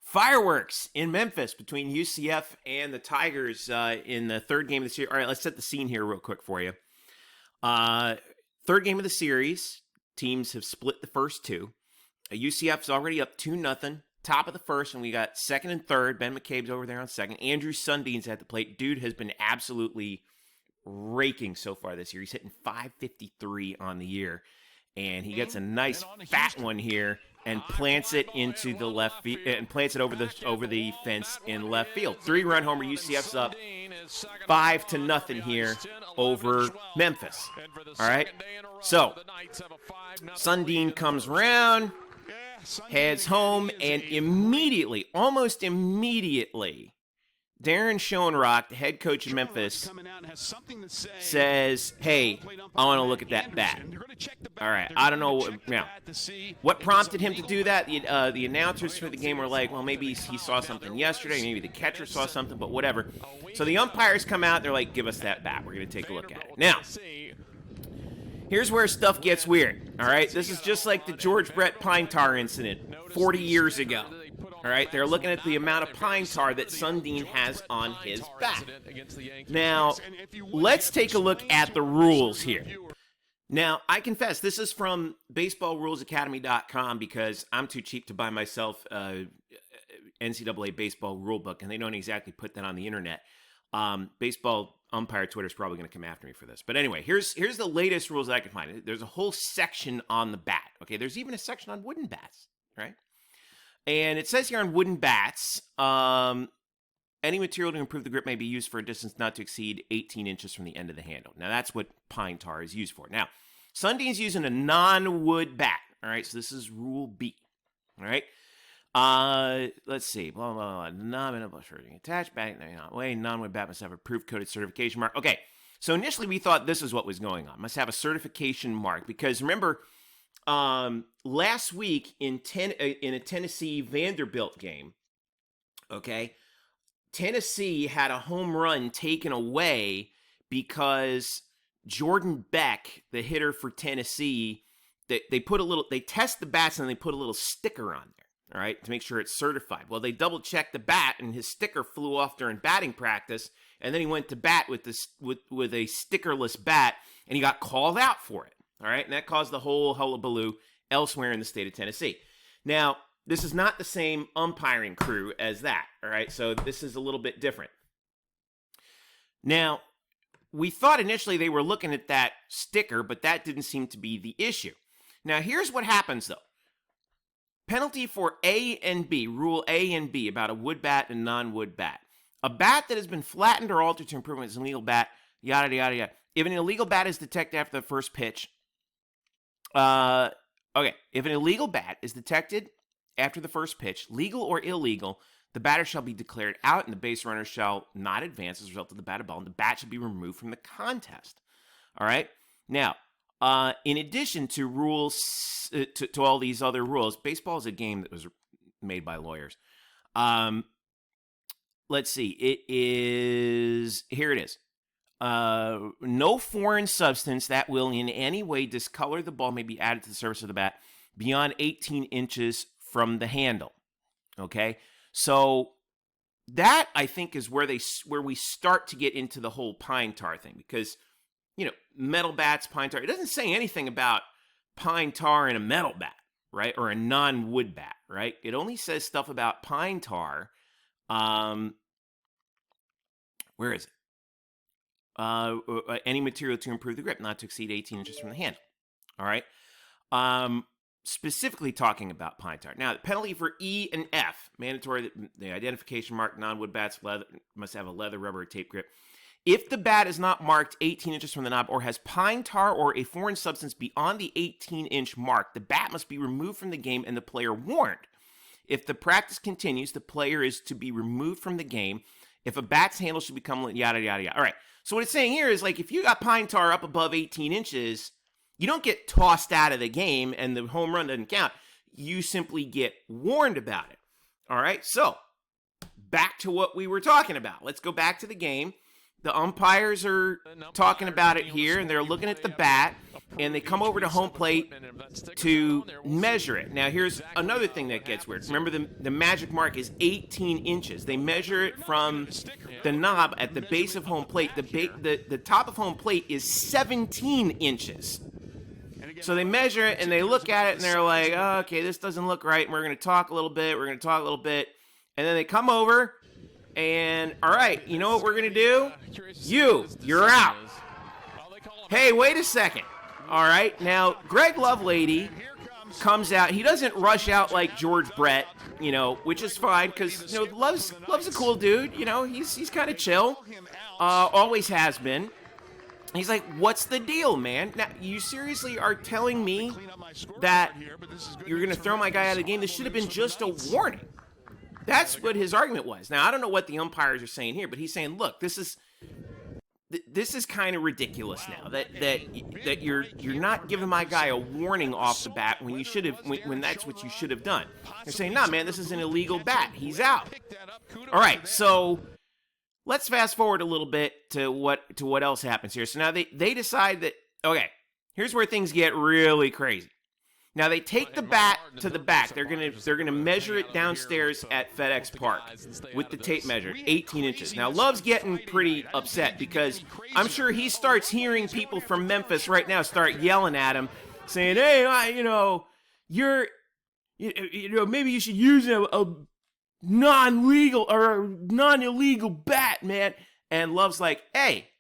Fireworks in Memphis between UCF and the Tigers in the third game of the series. All right, let's set the scene here real quick for you. Third game of the series. Teams have split the first two. UCF's already up 2-0. Top of the first, and we got second and third. Ben McCabe's over there on second. Andrew Sundean's at the plate. Dude has been absolutely raking so far this year. He's hitting .553 on the year. And he gets a nice fat one here and plants it into the left field and plants it over the fence in left field. 3-run homer. UCF's up 5-0 here over Memphis. All right. So Sundean comes around, heads home, and immediately, almost immediately, Darren Schoenrock, the head coach of Memphis, says, hey, I want to look at that bat. All right, I don't know what prompted him to do that. The announcers for the game were like, well, maybe he saw something yesterday, maybe the catcher saw something, but whatever. So the umpires come out, they're like, give us that bat. We're going to take a look at it. Now, here's where stuff gets weird, all right? This is just like the George Brett pine tar incident 40 years ago. All right, they're looking at the amount of pine tar that Sundean has on his bat. Now, let's take a look at the rules here. Now, I confess, this is from baseballrulesacademy.com because I'm too cheap to buy myself NCAA baseball rulebook, and they don't exactly put that on the internet. Baseball umpire Twitter is probably going to come after me for this. But anyway, here's the latest rules that I can find. There's a whole section on the bat. Okay, there's even a section on wooden bats, right? And it says here on wooden bats, any material to improve the grip may be used for a distance not to exceed 18 inches from the end of the handle. Now, that's what pine tar is used for. Now, Sundean's using a non-wood bat. All right, so this is Rule B. All right. Let's see. Blah, blah, blah. Non-mineral attached bat. Non-wood bat must have a proof-coded certification mark. Okay, so initially we thought this is what was going on. Must have a certification mark because remember, last week in a Tennessee Vanderbilt game, okay, Tennessee had a home run taken away because Jordan Beck, the hitter for Tennessee, they test the bats and they put a little sticker on there, all right, to make sure it's certified. Well, they double checked the bat and his sticker flew off during batting practice, and then he went to bat with a stickerless bat and he got called out for it. All right, and that caused the whole hullabaloo elsewhere in the state of Tennessee. Now, this is not the same umpiring crew as that, all right? So this is a little bit different. Now, we thought initially they were looking at that sticker, but that didn't seem to be the issue. Now, here's what happens, though. Penalty for A and B, Rule A and B, about a wood bat and non-wood bat. A bat that has been flattened or altered to improve is an illegal bat, yada, yada, yada. If an illegal bat is detected after the first pitch, if an illegal bat is detected after the first pitch, legal or illegal, the batter shall be declared out and the base runner shall not advance as a result of the batted ball, and the bat shall be removed from the contest. All right? Now, in addition to rules, to all these other rules, baseball is a game that was made by lawyers. Let's see. Here it is. No foreign substance that will in any way discolor the ball may be added to the surface of the bat beyond 18 inches from the handle. Okay? So that, I think, is where we start to get into the whole pine tar thing because, metal bats, pine tar, it doesn't say anything about pine tar in a metal bat, right? Or a non-wood bat, right? It only says stuff about pine tar. Where is it? Any material to improve the grip, not to exceed 18 inches from the handle. All right? Specifically talking about pine tar. Now, the penalty for E and F, mandatory, the identification mark, non-wood bats must have a leather, rubber, or tape grip. If the bat is not marked 18 inches from the knob or has pine tar or a foreign substance beyond the 18-inch mark, the bat must be removed from the game and the player warned. If the practice continues, the player is to be removed from the game. If a bat's handle should become yada, yada, yada. All right. So what it's saying here is, like, if you got pine tar up above 18 inches, you don't get tossed out of the game and the home run doesn't count. You simply get warned about it. All right. So back to what we were talking about. Let's go back to the game. the umpires are talking about it here, and they're looking at the bat, and they come over to home plate to measure it. Now, here's another thing that gets weird. Remember, the magic mark is 18 inches. They measure it from the knob at the base of home plate. The top of home plate is 17 inches. So they measure it, and they look at it, and they're like, oh, okay, this doesn't look right, and we're going to talk a little bit, and then they come over, and, all right, you know what we're going to do? You're out. Hey, wait a second. All right, now, Greg Lovelady comes out. He doesn't rush out like George Brett, which is fine, because, Love's a cool dude. He's kind of chill. Always has been. He's like, what's the deal, man? Now, you seriously are telling me that you're going to throw my guy out of the game? This should have been just a warning. That's what his argument was. Now, I don't know what the umpires are saying here, but he's saying, look, this is kind of ridiculous now that you're not giving my guy a warning off the bat when you should have when that's what you should have done. They're saying, nah, man, this is an illegal bat. He's out. All right, so let's fast forward a little bit to what else happens here. So now they decide that, okay, here's where things get really crazy. Now they take the bat to the back. They're gonna measure it downstairs at FedEx Park with the tape measure, 18 inches. Now Love's getting pretty upset because I'm sure he starts hearing people from Memphis right now start yelling at him, saying, "Hey, maybe you should use a non-legal or a non-illegal bat, man." And Love's like, "Hey,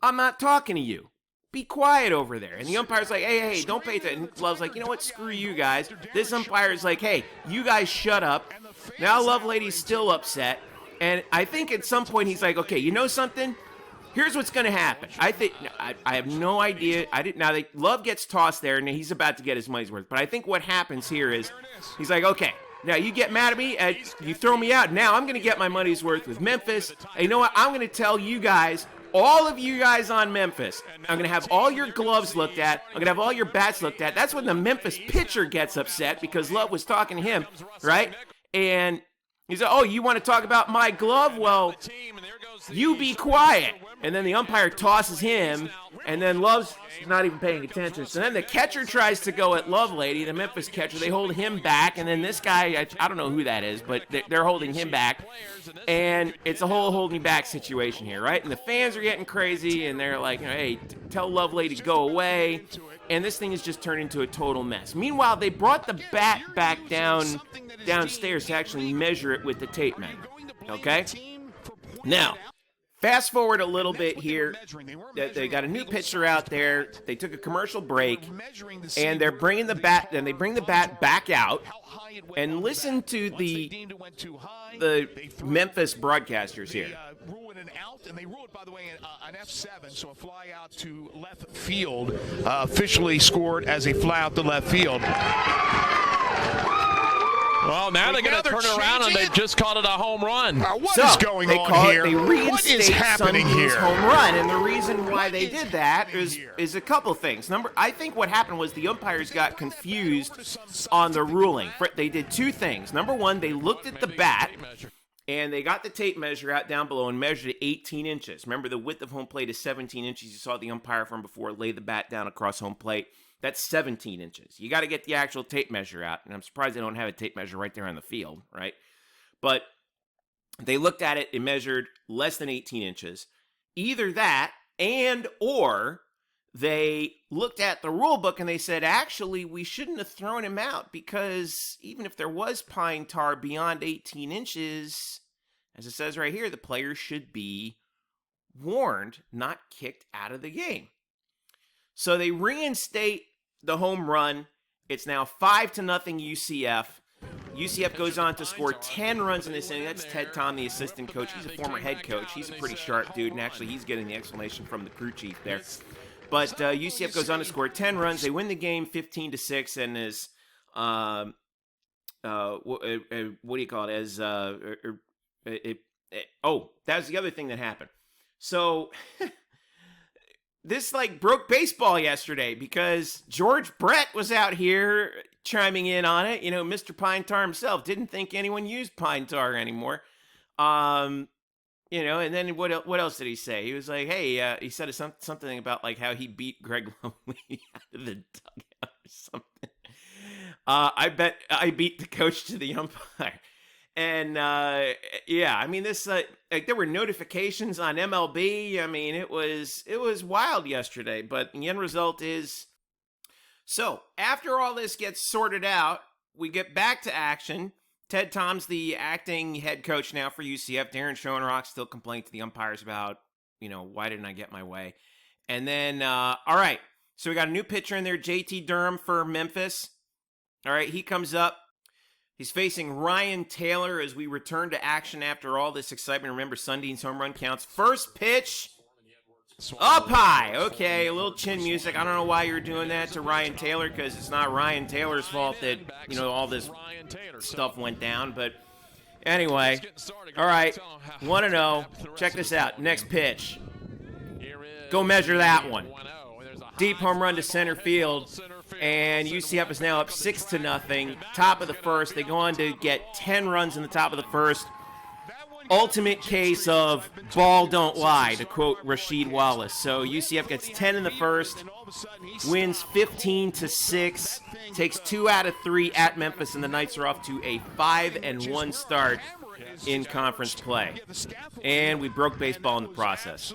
I'm not talking to you. Be quiet over there." And the umpire's like, hey, don't pay attention. And Love's like, you know what, screw you guys. This umpire's like, hey, you guys shut up. Now Lovelady's still upset. And I think at some point he's like, okay, you know something? Here's what's going to happen. I have no idea. Love gets tossed there, and he's about to get his money's worth. But I think what happens here is he's like, okay, now you get mad at me, and you throw me out. Now I'm going to get my money's worth with Memphis. And you know what? I'm going to tell you guys, all of you guys on Memphis, I'm going to have all your gloves looked at. I'm going to have all your bats looked at. That's when the Memphis pitcher gets upset because Love was talking to him, right? And he's like, oh, you want to talk about my glove? Well, you be quiet. And then the umpire tosses him, and then Love's not even paying attention. So then the catcher tries to go at Lovelady, the Memphis catcher. They hold him back, and then this guy, I don't know who that is, but they're holding him back. And it's a whole holding back situation here, right? And the fans are getting crazy, and they're like, hey, tell Lovelady to go away. And this thing has just turned into a total mess. Meanwhile, they brought the bat back downstairs to actually measure it with the tape measure, okay? Now, fast forward a little bit here. They got a new pitcher out there. They took a commercial break, and they're bringing the bat. Then they bring the bat back out, and listen to the Memphis broadcasters here. And they rule it, by the way, an F7, so a fly out to left field, officially scored as a fly out to left field. Well, now they're going to turn around and they've just called it a home run. What is going on here? They What is happening Sundean's here? home run, and the reason why they did that is a couple things. I think what happened was the umpires got confused on the ruling. They did two things. Number one, they looked at the bat, and they got the tape measure out down below and measured it 18 inches. Remember, the width of home plate is 17 inches. You saw the umpire from before lay the bat down across home plate. That's 17 inches. You got to get the actual tape measure out, and I'm surprised they don't have a tape measure right there on the field, right? But they looked at it and measured less than 18 inches. Either that or they looked at the rule book and they said, actually, we shouldn't have thrown him out because even if there was pine tar beyond 18 inches, as it says right here, the player should be warned, not kicked out of the game. So they reinstate the home run. It's now 5-0 UCF. UCF goes on to score 10 runs in this inning. That's Ted Tom, the assistant coach. He's a former head coach. He's a pretty sharp dude, and actually he's getting the explanation from the crew chief there. But UCF goes on to score 10 runs. They win the game 15-6, and is what do you call it? As that was the other thing that happened. So this broke baseball yesterday because George Brett was out here chiming in on it. You know, Mr. Pine Tar himself didn't think anyone used pine tar anymore. And then what else did he say? He was like, hey, he said something about like how he beat Greg Lumley out of the dugout or something. I bet I beat the coach to the umpire. And, yeah, I mean, this, there were notifications on MLB. I mean, it was wild yesterday, but the end result is, so after all this gets sorted out, we get back to action. Ted Tom's the acting head coach now for UCF. Darren Schoenrock still complained to the umpires about, why didn't I get my way? And then, all right, so we got a new pitcher in there, JT Durham for Memphis. All right, he comes up. He's facing Ryan Taylor as we return to action after all this excitement. Remember, Sundean's home run counts. First pitch, up high. Okay, a little chin music. I don't know why you're doing that to Ryan Taylor, because it's not Ryan Taylor's fault that, all this stuff went down. But anyway, all right, 1-0. Check this out. Next pitch. Go measure that one. Deep home run to center field. And UCF is now up 6-0. Top of the first. They go on to get 10 runs in the top of the first. Ultimate case of ball don't lie, to quote Rasheed Wallace. So UCF gets 10 in the first, wins 15-6, takes 2 out of 3 at Memphis, and the Knights are off to a 5-1 start in conference play. And we broke baseball in the process.